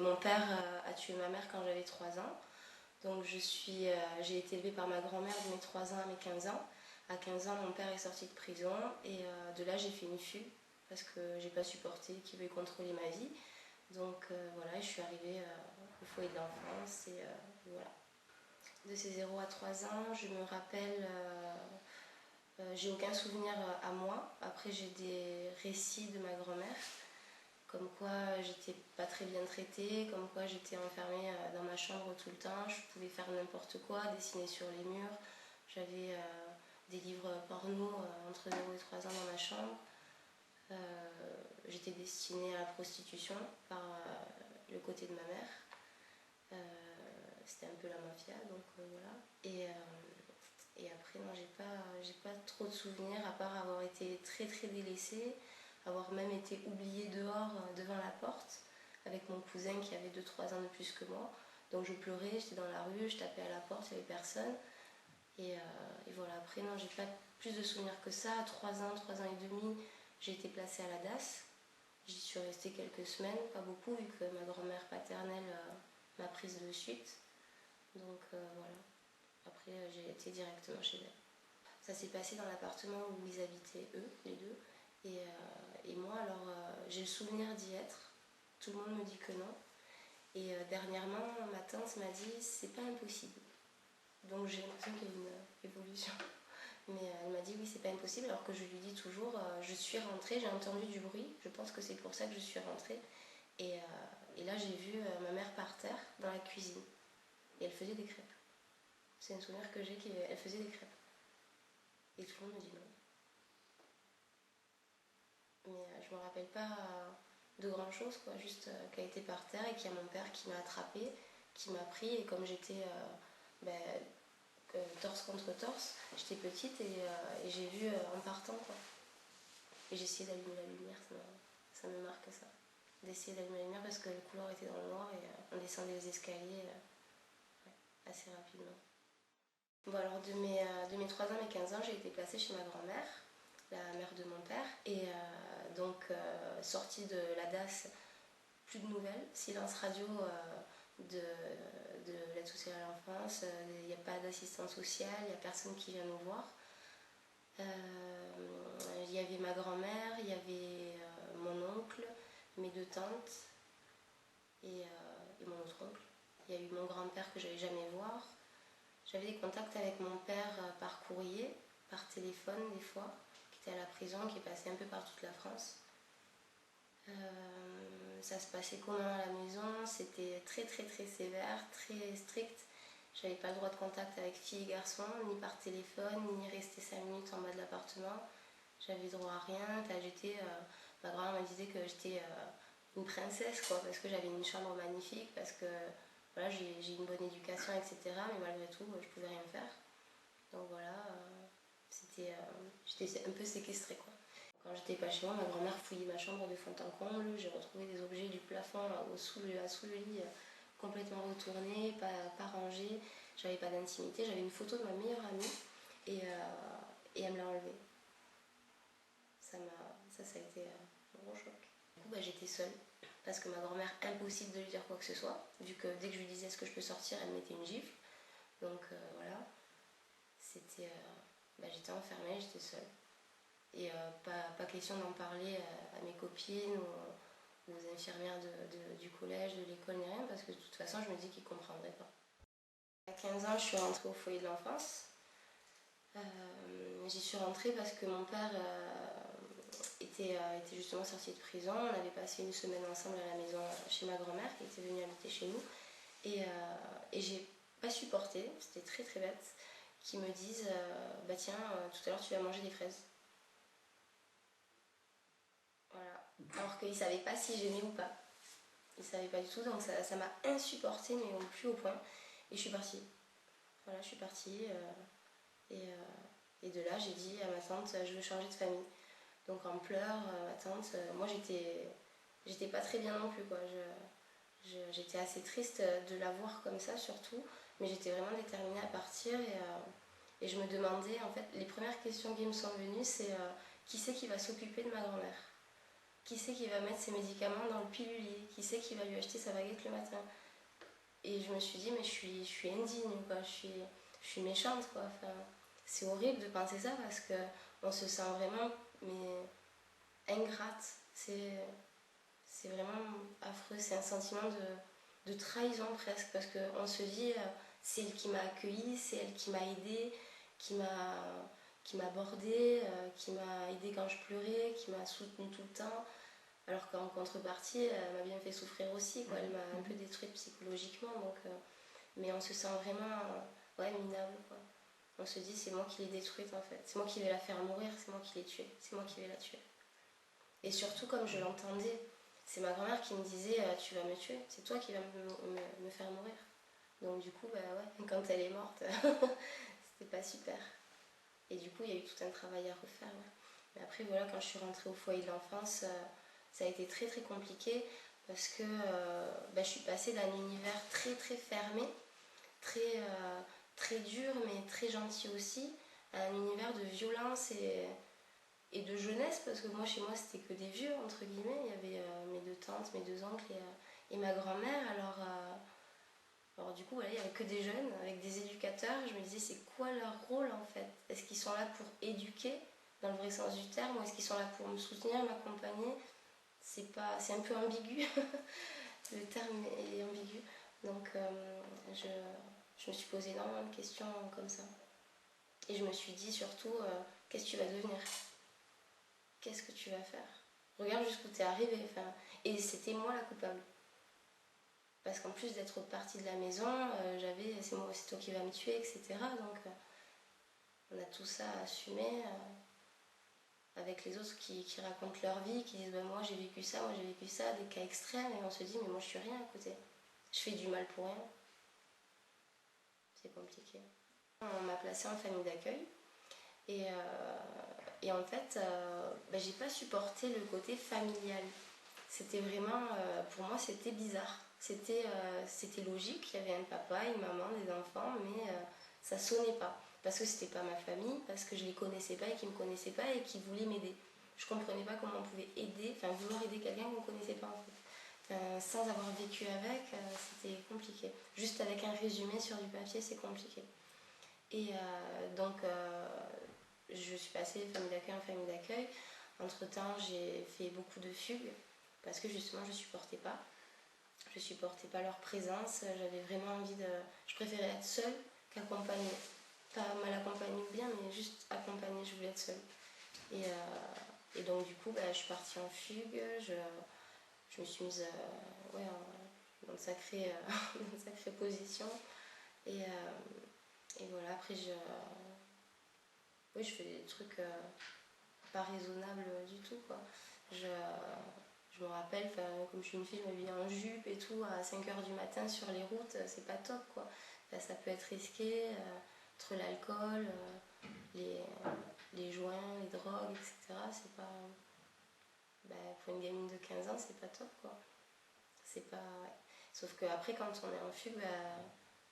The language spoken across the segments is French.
mon père a tué ma mère quand j'avais 3 ans. Donc j'ai été élevée par ma grand-mère de mes 3 ans à mes 15 ans. À 15 ans, mon père est sorti de prison et de là j'ai fait une fugue parce que j'ai pas supporté qu'il veuille contrôler ma vie. Donc voilà, je suis arrivée au foyer de l'enfance et voilà. De ces 0 à 3 ans, je me rappelle, j'ai aucun souvenir à moi. Après j'ai des récits de ma grand-mère, comme quoi j'étais pas très bien traitée, comme quoi j'étais enfermée dans ma chambre tout le temps, je pouvais faire n'importe quoi, dessiner sur les murs. J'avais des livres porno entre 0 et 3 ans dans ma chambre. J'étais destinée à la prostitution par le côté de ma mère. C'était un peu la mafia, donc voilà. Et après, non, j'ai pas trop de souvenirs, à part avoir été très très délaissée, avoir même été oubliée dehors devant la porte, avec mon cousin qui avait 2-3 ans de plus que moi. Donc je pleurais, j'étais dans la rue, je tapais à la porte, il n'y avait personne. Et voilà, après, non, j'ai pas plus de souvenirs que ça. À 3 ans, 3 ans et demi, j'ai été placée à la DAS. J'y suis restée quelques semaines, pas beaucoup, vu que ma grand-mère paternelle m'a prise de suite. Donc voilà. Après, j'ai été directement chez elle. Ça s'est passé dans l'appartement où ils habitaient, eux, les deux. Et moi, alors, j'ai le souvenir d'y être. Tout le monde me dit que non. Et dernièrement, ma tante m'a dit c'est pas impossible. Donc j'ai l'impression qu'il y a une évolution. Mais elle m'a dit oui, c'est pas impossible, alors que je lui dis toujours je suis rentrée, j'ai entendu du bruit, je pense que c'est pour ça que je suis rentrée. Et là, j'ai vu ma mère par terre dans la cuisine. Et elle faisait des crêpes. C'est un souvenir que j'ai qu'elle faisait des crêpes. Et tout le monde me dit non. Mais je me rappelle pas de grand chose, quoi. Juste qu'elle était par terre et qu'il y a mon père qui m'a attrapée, qui m'a pris. Et comme j'étais torse contre torse, j'étais petite et j'ai vu en partant, quoi. Et j'ai essayé d'allumer la lumière, ça me marque ça. D'essayer d'allumer la lumière parce que le couloir était dans le noir et on descendait les escaliers assez rapidement. Bon, alors de mes 3 ans à mes 15 ans, j'ai été placée chez ma grand-mère, la mère de mon père. Et donc, sortie de la DAS, plus de nouvelles. Silence radio de l'aide sociale à l'enfance. Il n'y a pas d'assistante sociale, il n'y a personne qui vient nous voir. Il y avait ma grand-mère, il y avait mon oncle, mes 2 tantes et mon autre oncle. Il y a eu mon grand-père que je n'allais jamais voir. J'avais des contacts avec mon père par courrier, par téléphone des fois, qui était à la prison, qui est passé un peu par toute la France. Ça se passait comment à la maison? C'était très très très sévère, très strict. J'avais pas le droit de contact avec filles et garçons, ni par téléphone, ni rester 5 minutes en bas de l'appartement. J'avais droit à rien. Ma grand-mère me disait que j'étais une princesse, quoi, parce que j'avais une chambre magnifique, parce que voilà, j'ai une bonne éducation, etc. Mais malgré tout, je pouvais rien faire. Donc voilà, j'étais un peu séquestrée, quoi. Quand j'étais pas chez moi, ma grand-mère fouillait ma chambre de fond en comble. J'ai retrouvé des objets du plafond sous le lit, complètement retournés, pas rangés. J'avais pas d'intimité. J'avais une photo de ma meilleure amie et elle me l'a enlevée. Ça a été un gros choc. Du coup, j'étais seule parce que ma grand-mère, impossible de lui dire quoi que ce soit, vu que dès que je lui disais est-ce que je peux sortir, elle me mettait une gifle. Donc voilà, j'étais enfermée, j'étais seule. Et pas question d'en parler à mes copines ou aux infirmières du collège, de l'école, ni rien, parce que de toute façon, je me dis qu'ils ne comprendraient pas. À 15 ans, je suis rentrée au foyer de l'enfance. J'y suis rentrée parce que mon père était justement sorti de prison. On avait passé une semaine ensemble à la maison chez ma grand-mère qui était venue habiter chez nous. Et j'ai pas supporté, c'était très très bête, qu'ils me disent tiens, tout à l'heure tu vas manger des fraises. Voilà. Alors qu'ils ne savaient pas si j'aimais ou pas. Ils ne savaient pas du tout, donc ça m'a insupportée, mais au plus haut point. Et je suis partie. Voilà, je suis partie. Et de là, j'ai dit à ma tante, je veux changer de famille. Donc en pleurs, ma tante, moi j'étais pas très bien non plus, quoi. J'étais assez triste de la voir comme ça, surtout. Mais j'étais vraiment déterminée à partir. Et je me demandais, en fait, les premières questions qui me sont venues, c'est qui c'est qui va s'occuper de ma grand-mère? Qui c'est qui va mettre ses médicaments dans le pilulier? Qui c'est qui va lui acheter sa baguette le matin? Et je me suis dit, mais je suis indigne, quoi. Je suis méchante, quoi. Enfin, c'est horrible de penser ça parce qu'on se sent vraiment mais, ingrate. C'est vraiment affreux. C'est un sentiment de trahison presque parce qu'on se dit, c'est elle qui m'a accueillie, c'est elle qui m'a aidée, qui m'a abordée, qui m'a aidée quand je pleurais, qui m'a soutenue tout le temps. Alors qu'en contrepartie, elle m'a bien fait souffrir aussi, quoi. Elle m'a un peu détruite psychologiquement, donc, mais on se sent vraiment ouais, minable, quoi. On se dit, c'est moi qui l'ai détruite en fait, c'est moi qui vais la faire mourir, c'est moi qui l'ai tuée, c'est moi qui vais la tuer. Et surtout, comme je l'entendais, c'est ma grand-mère qui me disait, tu vas me tuer, c'est toi qui vas me faire mourir. Donc du coup, bah ouais, quand elle est morte, c'était pas super. Et du coup, il y a eu tout un travail à refaire. Ouais. Mais après, voilà, quand je suis rentrée au foyer de l'enfance, ça a été très très compliqué parce que je suis passée d'un univers très très fermé, très, très dur mais très gentil aussi, à un univers de violence et de jeunesse parce que moi chez moi c'était que des vieux entre guillemets. Il y avait mes deux tantes, mes deux oncles et ma grand-mère. Alors du coup voilà, il n'y avait que des jeunes avec des éducateurs. Je me disais c'est quoi leur rôle en fait? Est-ce qu'ils sont là pour éduquer dans le vrai sens du terme ou est-ce qu'ils sont là pour me soutenir, m'accompagner? C'est un peu ambigu. Le terme est ambigu. Donc je me suis posé énormément de questions comme ça. Et je me suis dit surtout, qu'est-ce que tu vas devenir? Qu'est-ce que tu vas faire? Regarde jusqu'où t'es arrivé. Enfin, et c'était moi la coupable. Parce qu'en plus d'être partie de la maison, c'est toi qui vas me tuer, etc. Donc on a tout ça à assumer avec les autres qui racontent leur vie, qui disent bah, moi j'ai vécu ça, des cas extrêmes, et on se dit mais moi je suis rien à côté. Je fais du mal pour rien. C'est compliqué. On m'a placée en famille d'accueil et en fait j'ai pas supporté le côté familial. C'était vraiment, pour moi c'était bizarre. C'était logique, il y avait un papa, une maman, des enfants, mais ça sonnait pas. Parce que c'était pas ma famille, parce que je les connaissais pas et qu'ils me connaissaient pas et qu'ils voulaient m'aider. Je comprenais pas comment on pouvait vouloir aider quelqu'un qu'on connaissait pas en fait. Sans avoir vécu avec, c'était compliqué. Juste avec un résumé sur du papier, c'est compliqué. Et donc, je suis passée de famille d'accueil en famille d'accueil. Entre-temps, j'ai fait beaucoup de fugues parce que justement, je supportais pas. Je supportais pas leur présence. J'avais vraiment envie de... Je préférais être seule qu'accompagnée. Pas mal accompagnée ou bien, mais juste accompagnée, je voulais être seule. Et donc, du coup, je suis partie en fugue. Je me suis mise dans une sacrée position. Et voilà, après, je fais des trucs pas raisonnables du tout, quoi. Je me rappelle, comme je suis une fille, je m'habillais en jupe et tout, à 5h du matin sur les routes, c'est pas top, quoi. Ça peut être risqué, entre l'alcool, les joints, les drogues, etc. C'est pas... pour une gamine de 15 ans, c'est pas top, quoi. C'est pas... Ouais. Sauf qu'après, quand on est en fugue,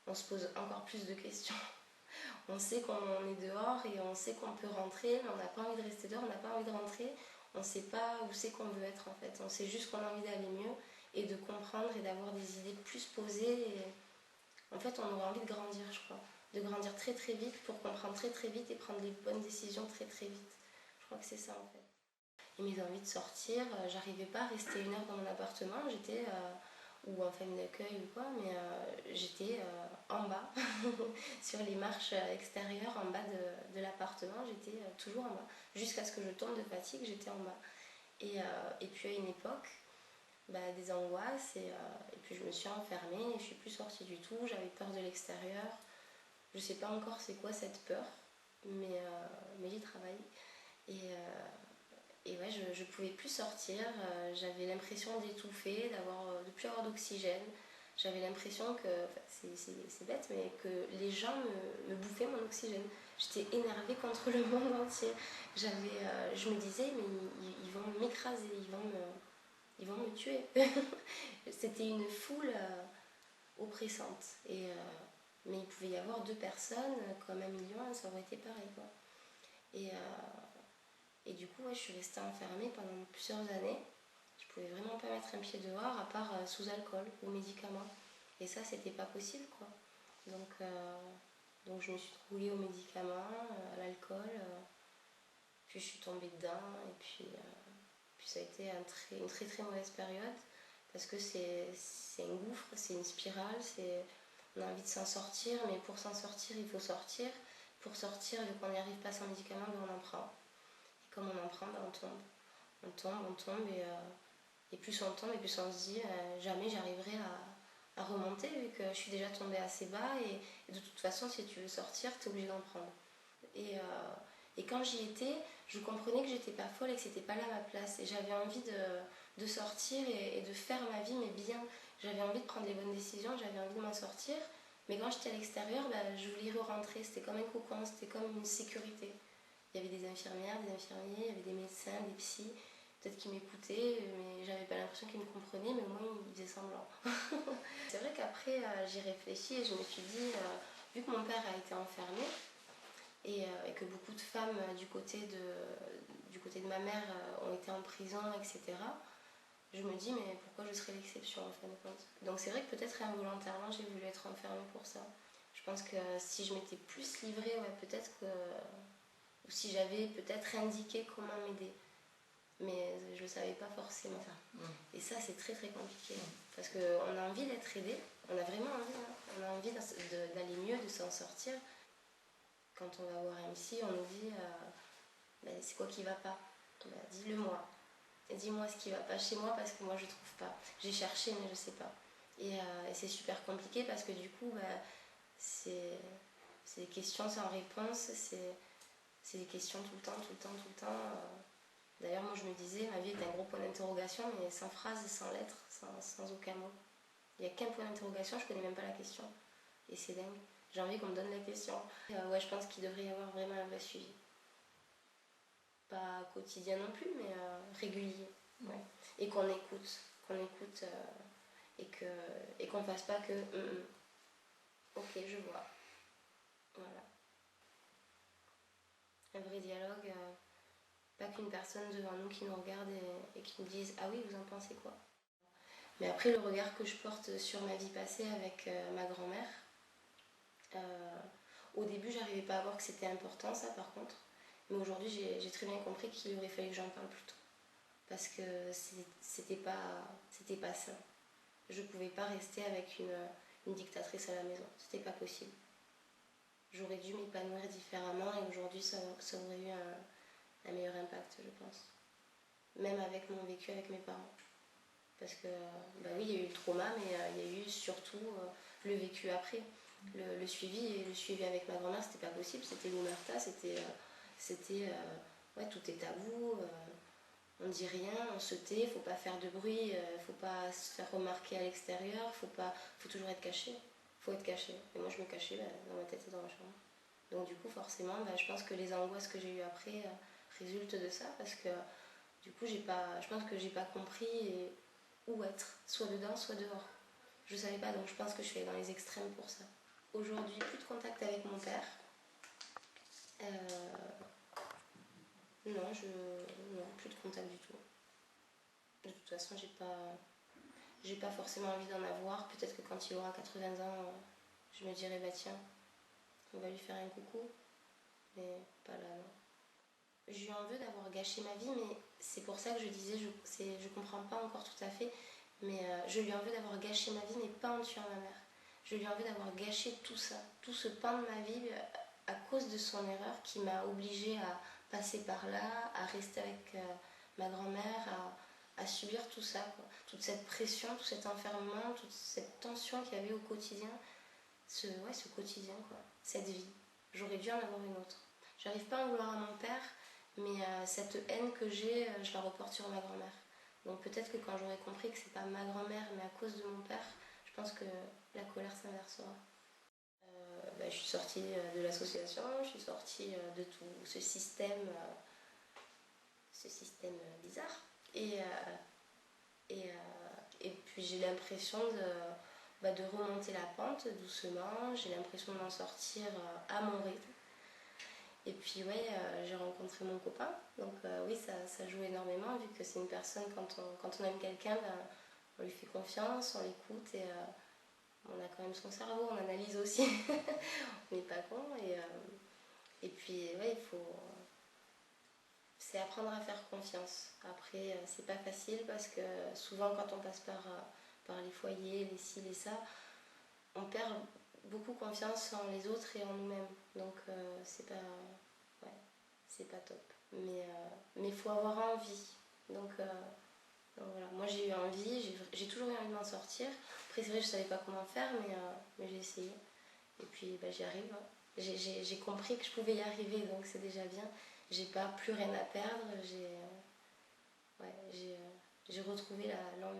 on se pose encore plus de questions. On sait qu'on est dehors et on sait qu'on peut rentrer, mais on n'a pas envie de rester dehors, on n'a pas envie de rentrer. On ne sait pas où c'est qu'on veut être en fait. On sait juste qu'on a envie d'aller mieux et de comprendre et d'avoir des idées plus posées. Et... En fait, on aurait envie de grandir, je crois. De grandir très très vite pour comprendre très très vite et prendre les bonnes décisions très très vite. Je crois que c'est ça en fait. Et mes envies de sortir, j'arrivais pas à rester 1 heure dans mon appartement. J'étais... ou en famille d'accueil ou quoi, mais j'étais en bas, sur les marches extérieures, en bas de l'appartement, j'étais toujours en bas, jusqu'à ce que je tombe de fatigue, j'étais en bas. Et puis à une époque, des angoisses, et puis je me suis enfermée, et je suis plus sortie du tout, j'avais peur de l'extérieur, je sais pas encore c'est quoi cette peur, mais j'y travaille. Et ouais, je pouvais plus sortir, j'avais l'impression d'étouffer, de plus avoir d'oxygène. J'avais l'impression que, c'est bête, mais que les gens me bouffaient mon oxygène. J'étais énervée contre le monde entier. Je me disais, mais ils vont m'écraser, ils vont me tuer. C'était une foule oppressante. Mais il pouvait y avoir 2 personnes, comme 1 million, ça aurait été pareil, quoi. Et du coup, je suis restée enfermée pendant plusieurs années. pouvais vraiment pas mettre un pied dehors à part sous alcool ou médicaments. Et ça, c'était pas possible, quoi. Donc je me suis roulée aux médicaments, à l'alcool, puis je suis tombée dedans, et puis ça a été une très très mauvaise période, parce que c'est un gouffre, c'est une spirale, on a envie de s'en sortir, mais pour s'en sortir, il faut sortir. Pour sortir, vu qu'on n'y arrive pas sans médicaments, ben on en prend. Et comme on en prend, ben on tombe. On tombe, on tombe, et plus on tombe, et plus on se dit jamais j'arriverai à remonter, vu que je suis déjà tombée assez bas, et de toute façon, si tu veux sortir, tu es obligé d'en prendre. Et quand j'y étais, je comprenais que j'étais pas folle et que c'était pas là ma place. Et j'avais envie de sortir et de faire ma vie, mais bien. J'avais envie de prendre les bonnes décisions, j'avais envie de m'en sortir. Mais quand j'étais à l'extérieur, je voulais re-rentrer. C'était comme un cocon, c'était comme une sécurité. Il y avait des infirmières, des infirmiers, il y avait des médecins, des psys, peut-être qui m'écoutaient, mais j'avais pas l'impression qu'ils me comprenaient, mais au moins ils faisaient semblant. C'est vrai qu'après, j'y réfléchis et je me suis dit, vu que mon père a été enfermé, et que beaucoup de femmes du côté de ma mère ont été en prison, etc., je me dis, mais pourquoi je serais l'exception en fin de compte? Donc c'est vrai que peut-être involontairement, j'ai voulu être enfermée pour ça. Je pense que si je m'étais plus livrée, ouais, peut-être que... Ou si j'avais peut-être indiqué comment m'aider. Mais je ne savais pas forcément. Et ça, c'est très très compliqué. Parce qu'on a envie d'être aidé. On a vraiment envie. Hein. On a envie d'aller mieux, de s'en sortir. Quand on va voir un psy, on nous dit c'est quoi qui va pas? Dis-le moi. Dis-moi ce qui va pas chez moi parce que moi je trouve pas. J'ai cherché mais je sais pas. Et c'est super compliqué parce que du coup, c'est des questions sans réponse. C'est des questions tout le temps, tout le temps, tout le temps. D'ailleurs, moi je me disais, ma vie est un gros point d'interrogation, mais sans phrase, sans lettre, sans aucun mot. Il n'y a qu'un point d'interrogation, je connais même pas la question. Et c'est dingue. J'ai envie qu'on me donne la question. Ouais, je pense qu'il devrait y avoir vraiment un vrai suivi. Pas quotidien non plus, mais régulier. Ouais. Et qu'on écoute. Et qu'on fasse pas que ok, je vois. Voilà. Un vrai dialogue. Pas qu'une personne devant nous qui nous regarde et qui nous dise ah oui, vous en pensez quoi? Mais après, le regard que je porte sur ma vie passée avec ma grand-mère, au début, j'arrivais pas à voir que c'était important, ça par contre. Mais aujourd'hui, j'ai très bien compris qu'il aurait fallu que j'en parle plus tôt. Parce que c'était pas ça. Je pouvais pas rester avec une dictatrice à la maison. C'était pas possible. J'aurais dû m'épanouir différemment et aujourd'hui, ça aurait eu un meilleur impact, je pense. Même avec mon vécu avec mes parents. Parce que, oui, il y a eu le trauma, mais il y a eu surtout le vécu après. Le suivi avec ma grand-mère, c'était pas possible. C'était l'omerta, ouais, tout est tabou. On dit rien, on se tait, faut pas faire de bruit, faut pas se faire remarquer à l'extérieur, faut toujours être caché. Faut être caché. Et moi, je me cachais dans ma tête et dans ma chambre. Donc du coup, forcément, je pense que les angoisses que j'ai eues après résultent de ça, parce que du coup, je pense que j'ai pas compris où être, soit dedans, soit dehors. Je savais pas, donc je pense que je suis allée dans les extrêmes pour ça. Aujourd'hui, plus de contact avec mon père. Non, plus de contact du tout. De toute façon, j'ai pas forcément envie d'en avoir. Peut-être que quand il aura 80 ans, je me dirai tiens, on va lui faire un coucou. Mais pas là, non. Je lui en veux d'avoir gâché ma vie, mais c'est pour ça que je disais, je comprends pas encore tout à fait, mais je lui en veux d'avoir gâché ma vie, mais pas en tuant ma mère. Je lui en veux d'avoir gâché tout ça, tout ce pan de ma vie à cause de son erreur qui m'a obligée à passer par là, à rester avec ma grand-mère, à subir tout ça, quoi. Toute cette pression, tout cet enfermement, toute cette tension qu'il y avait au quotidien, ce quotidien, quoi, cette vie. J'aurais dû en avoir une autre. J'arrive pas à en vouloir à mon père, mais cette haine que j'ai, je la reporte sur ma grand-mère. Donc peut-être que quand j'aurai compris que c'est pas ma grand-mère, mais à cause de mon père, je pense que la colère s'inversera. Je suis sortie de l'association, je suis sortie de tout ce système bizarre. Et puis j'ai l'impression de remonter la pente doucement, j'ai l'impression d'en sortir à mon rythme. Et puis ouais, j'ai rencontré mon copain, donc oui, ça joue énormément, vu que c'est une personne, quand on aime quelqu'un, ben, on lui fait confiance, on l'écoute et on a quand même son cerveau, on analyse aussi, on n'est pas con. Et puis ouais, c'est apprendre à faire confiance. Après, c'est pas facile parce que souvent quand on passe par les foyers, les ci, les ça, on perd beaucoup confiance en les autres et en nous-mêmes. Donc ouais, c'est pas top. Mais faut avoir envie. Donc voilà, moi j'ai eu envie, j'ai toujours eu envie de m'en sortir. Après c'est vrai que je savais pas comment faire, mais j'ai essayé. Et puis bah, j'y arrive, hein. J'ai compris que je pouvais y arriver, donc c'est déjà bien. J'ai pas plus rien à perdre, ouais, j'ai retrouvé l'envie.